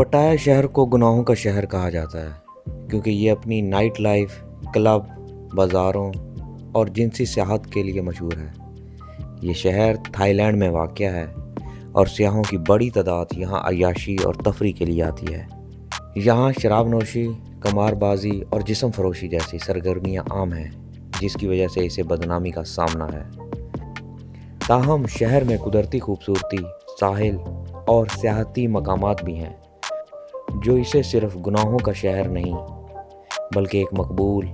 पटाया शहर को गुनाहों का शहर कहा जाता है क्योंकि ये अपनी नाइट लाइफ, क्लब, बाज़ारों और जिनसी सियाहत के लिए मशहूर है। ये शहर थाईलैंड में वाक़ है और सियाहों की बड़ी तादाद यहाँ अय्याशी और तफरी के लिए आती है। यहाँ शराब नोशी, कमारबाजी और जिस्म फरोशी जैसी सरगर्मियाँ आम हैं, जिसकी वजह से इसे बदनामी का सामना है। ताहम शहर में कुदरती खूबसूरती, साहिल और सियाहती मकामात भी हैं जो इसे सिर्फ गुनाहों का शहर नहीं बल्कि एक मकबूल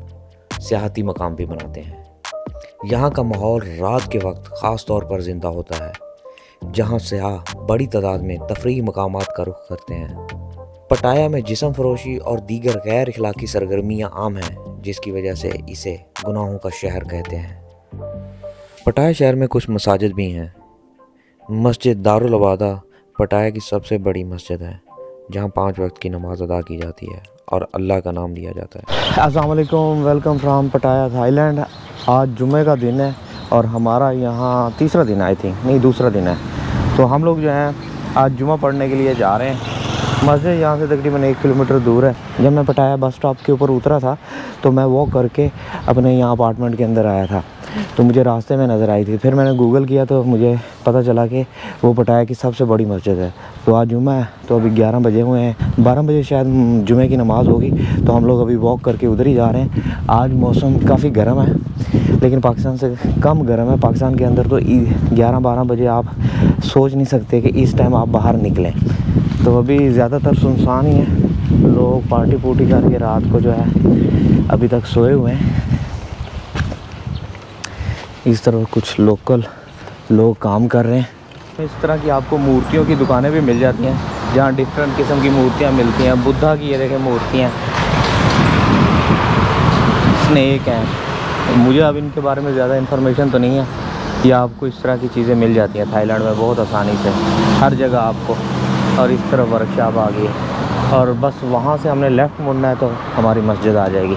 सियाहती मकाम भी बनाते हैं। यहाँ का माहौल रात के वक्त ख़ास तौर पर ज़िंदा होता है, जहाँ सियाह बड़ी तादाद में तफरीही मकामात का रुख करते हैं। पटाया में जिस्म फरोशी और दीगर गैर अखलाकी सरगर्मियाँ आम हैं, जिसकी वजह से इसे गुनाहों का शहर कहते हैं। पटाया शहर में कुछ मसाजिद भी हैं। मस्जिद दारुल अबादा पटाया की सबसे बड़ी मस्जिद है, जहाँ 5 वक्त की नमाज अदा की जाती है और अल्लाह का नाम लिया जाता है। अस्सलाम वालेकुम, वेलकम फ्राम पटाया थाईलैंड। आज जुमे का दिन है और हमारा यहाँ तीसरा दिन आई थिंक नहीं दूसरा दिन है। तो हम लोग जो हैं आज जुमा पढ़ने के लिए जा रहे हैं। मस्जिद यहाँ से तकरीबन 1 किलोमीटर दूर है। जब मैं पटाया बस स्टॉप के ऊपर उतरा था तो मैं वॉक करके अपने यहाँ अपार्टमेंट के अंदर आया था, तो मुझे रास्ते में नज़र आई थी। फिर मैंने गूगल किया तो मुझे पता चला कि वो पटाया की सबसे बड़ी मस्जिद है। तो आज जुमा है, तो अभी 11 बजे हुए हैं, 12 बजे शायद जुमे की नमाज़ होगी, तो हम लोग अभी वॉक करके उधर ही जा रहे हैं। आज मौसम काफ़ी गर्म है, लेकिन पाकिस्तान से कम गर्म है। पाकिस्तान के अंदर तो 11-12 बजे आप सोच नहीं सकते कि इस टाइम आप बाहर निकलें। तो अभी ज़्यादातर सुनसान ही है, लोग पार्टी पूर्टी करके रात को जो है अभी तक सोए हुए हैं। इस तरह कुछ लोकल लोग काम कर रहे हैं। इस तरह की आपको मूर्तियों की दुकानें भी मिल जाती हैं, जहाँ डिफरेंट किस्म की मूर्तियाँ मिलती हैं। बुद्धा की ये देखें मूर्तियाँ, स्नेक हैं। मुझे अब इनके बारे में ज़्यादा इन्फॉर्मेशन तो नहीं है। ये आपको इस तरह की चीज़ें मिल जाती हैं थाईलैंड में बहुत आसानी से, हर जगह आपको। और इस तरह वर्कशॉप आ गई है और बस वहाँ से हमने लेफ़्ट मुड़ना है तो हमारी मस्जिद आ जाएगी।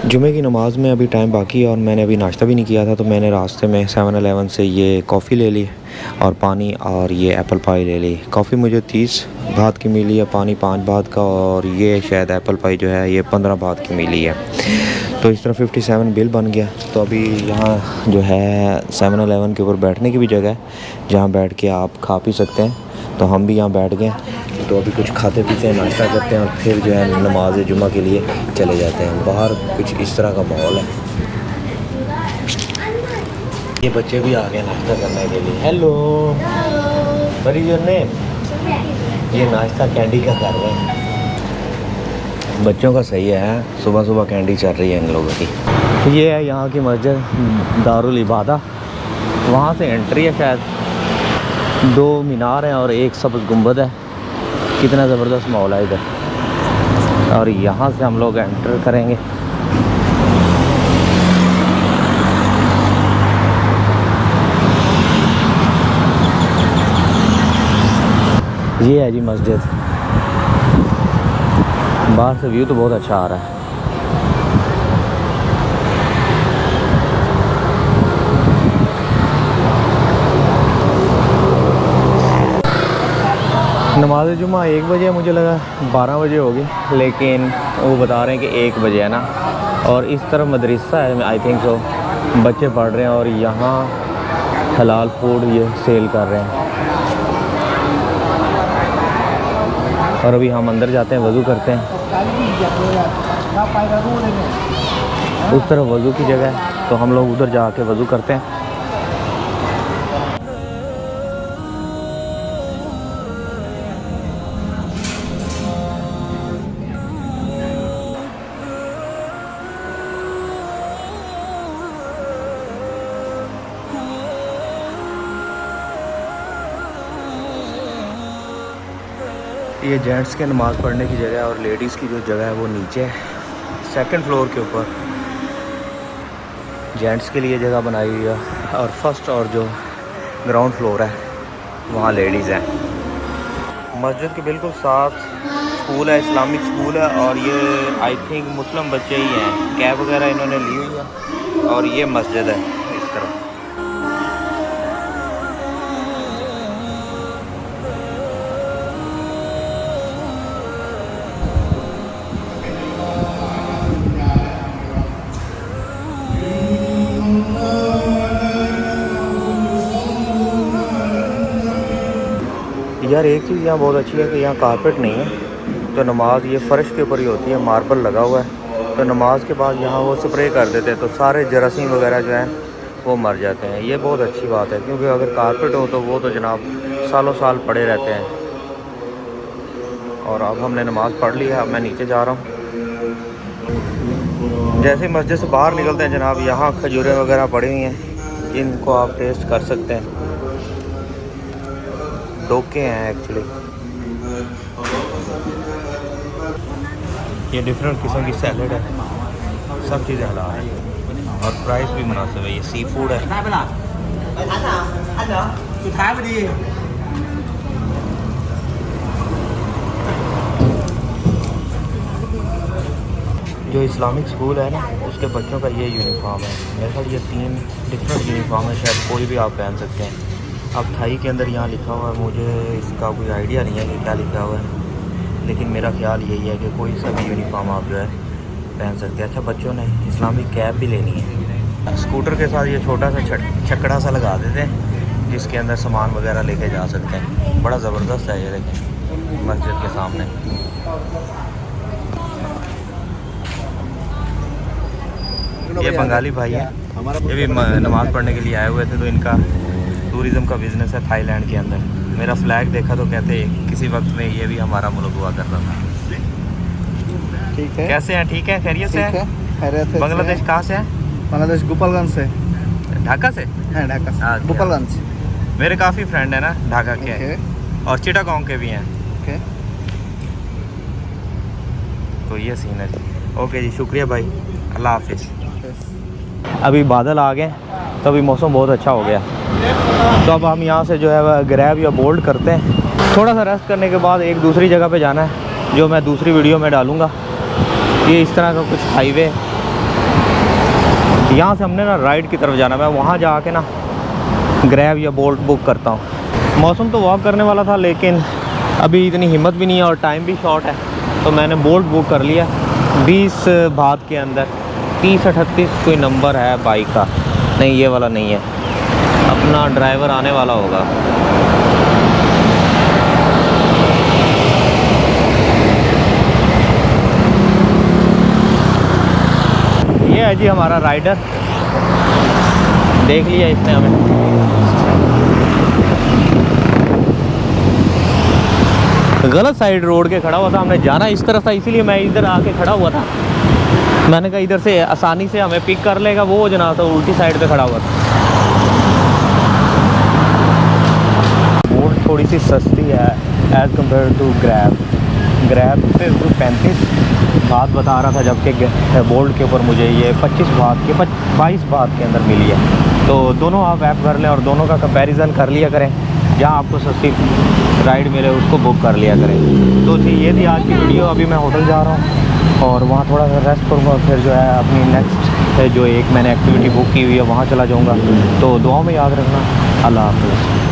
जुमे की नमाज़ में अभी टाइम बाकी है और मैंने अभी नाश्ता भी नहीं किया था, तो मैंने रास्ते में 7-Eleven से ये कॉफ़ी ले ली और पानी और ये एप्पल पाई ले ली। कॉफ़ी मुझे 30 बात की मिली है, पानी 5 बात का, और ये शायद एप्पल पाई जो है ये 15 बात की मिली है। तो इस तरह 57 बिल बन गया। तो अभी यहाँ जो है 7-Eleven के ऊपर बैठने की भी जगह है, जहाँ बैठ के आप खा पी सकते हैं। तो हम भी यहाँ बैठ गए। तो अभी कुछ खाते पीते हैं, नाश्ता करते हैं और फिर जो है नमाज जुमा के लिए चले जाते हैं। बाहर कुछ इस तरह का माहौल है। ये बच्चे भी आ गए नाश्ता करने के लिए। Hello, what is your name? ये नाश्ता कैंडी का कर रहे हैं। बच्चों का सही है, सुबह सुबह कैंडी चल रही है इन लोगों की। ये है यहाँ की मस्जिद दारुल इबादा। वहाँ से एंट्री है, शायद 2 मीनार हैं और एक सब्ज़ गुंबद है। कितना ज़बरदस्त माहौल है इधर। और यहाँ से हम लोग एंटर करेंगे। ये है जी मस्जिद। बाहर से व्यू तो बहुत अच्छा आ रहा है। नमाज जुमा 1 बजे, मुझे लगा 12 बजे होगी, लेकिन वो बता रहे हैं कि 1 बजे है ना। और इस तरफ मदरसा है, आई थिंक सो, बच्चे पढ़ रहे हैं और यहाँ हलाल फूड ये सेल कर रहे हैं। और अभी हम अंदर जाते हैं, वज़ू करते हैं। उस तरफ वज़ू की जगह है, तो हम लोग उधर जाके वज़ू करते हैं। ये जेंट्स के नमाज़ पढ़ने की जगह है और लेडीज़ की जो जगह है वो नीचे है, 2nd फ्लोर के ऊपर जेंट्स के लिए जगह बनाई हुई है। और फर्स्ट और जो ग्राउंड फ्लोर है वहाँ लेडीज़ हैं। मस्जिद के बिल्कुल साथ स्कूल है, इस्लामिक स्कूल है, और ये आई थिंक मुस्लिम बच्चे ही हैं। कैब वगैरह इन्होंने ली हुई है और ये मस्जिद है इस तरफ। यार एक चीज़ यहाँ बहुत अच्छी है कि यहाँ कारपेट नहीं है, तो नमाज ये फ़र्श के ऊपर ही होती है, मार्बल लगा हुआ है। तो नमाज के बाद यहाँ वो स्प्रे कर देते हैं, तो सारे जरासीम वगैरह जो हैं वो मर जाते हैं। ये बहुत अच्छी बात है, क्योंकि अगर कारपेट हो तो वो तो जनाब सालों साल पड़े रहते हैं। और अब हमने नमाज़ पढ़ ली है, अब मैं नीचे जा रहा हूँ। जैसे मस्जिद से बाहर निकलते हैं जनाब, यहाँ खजूरें वगैरह पड़ी हुई हैं, जिनको आप टेस्ट कर सकते हैं। डोके हैं एक्चुअली। ये डिफरेंट किस्म की सैलड है, सब चीज़ें हलाल हैं और प्राइस भी मुनासिब है। ये सी फूड है। जो इस्लामिक स्कूल है ना, उसके बच्चों का ये यूनिफॉर्म है। मेरे ख्याल ये 3 डिफरेंट यूनिफॉर्म है, शायद कोई भी आप पहन सकते हैं। अब थाई के अंदर यहाँ लिखा हुआ है, मुझे इसका कोई आइडिया नहीं है कि क्या लिखा हुआ है, लेकिन मेरा ख्याल यही है कि कोई सा भी यूनिफॉर्म आप जो है पहन सकते हैं। अच्छा, बच्चों ने इस्लामिक कैप भी लेनी है। स्कूटर के साथ ये छोटा सा छकड़ा सा लगा देते हैं, जिसके अंदर सामान वगैरह लेके जा सकते हैं। बड़ा ज़बरदस्त है ये, देखें मस्जिद के सामने। ये बंगाली भाई है, ये भी नमाज़ पढ़ने के लिए आए हुए थे। तो इनका टूरिज़म का बिज़नेस है थाईलैंड के अंदर। मेरा फ्लैग देखा तो कहते किसी वक्त में ये भी हमारा मुल्क हुआ करता था। ठीक है, कैसे हैं? ठीक है, खैरियत से हैं? खैरियत है। बांग्लादेश कहाँ से हैं? बांग्लादेश गोपालगंज से। ढाका से? हैं ढाका से। अच्छा। गोपालगंज। मेरे काफ़ी फ्रेंड है ना ढाका के, और चिटागोंग के भी हैं। ओके, तो ये सीन है जी। ओके जी, शुक्रिया भाई, अल्लाह हाफिज़। अभी बादल आ गए, तो अभी मौसम बहुत अच्छा हो गया। तो अब हम यहाँ से जो है वह ग्रैब या बोल्ट करते हैं। थोड़ा सा रेस्ट करने के बाद एक दूसरी जगह पे जाना है, जो मैं दूसरी वीडियो में डालूँगा। ये इस तरह का कुछ हाईवे, यहाँ से हमने ना राइट की तरफ जाना। मैं वहाँ जाके ना ग्रैब या बोल्ट बुक करता हूँ। मौसम तो वॉक करने वाला था, लेकिन अभी इतनी हिम्मत भी नहीं है और टाइम भी शॉर्ट है, तो मैंने बोल्ट बुक कर लिया 20 बात के अंदर। 3038 कोई नंबर है बाइक का, नहीं ये वाला नहीं है। अपना ड्राइवर आने वाला होगा। ये है जी हमारा राइडर, देख लिया इसने हमें। गलत साइड रोड के खड़ा हुआ था, हमने जाना इस तरफ था, इसीलिए मैं इधर आके खड़ा हुआ था। मैंने कहा इधर से आसानी से हमें पिक कर लेगा, वो जनाब तो उल्टी साइड पे खड़ा हुआ था। बोल्ट थोड़ी सी सस्ती है as compare to Grab. Grab पे 35 बात बता रहा था, जबकि बोल्ट के ऊपर मुझे ये 22 बात के अंदर मिली है। तो दोनों आप ऐप कर लें और दोनों का कंपैरिजन कर लिया करें। जहाँ आपको सस्ती राइड मिले उसको बुक कर लिया करें। तो जी ये थी आज की वीडियो। अभी मैं होटल जा रहा हूँ और वहाँ थोड़ा सा रेस्ट करूँगा, फिर जो है अपनी नेक्स्ट जो एक मैंने एक्टिविटी बुक की हुई है वहाँ चला जाऊँगा। तो दुआ में याद रखना। अल्लाह हाफ़िज़।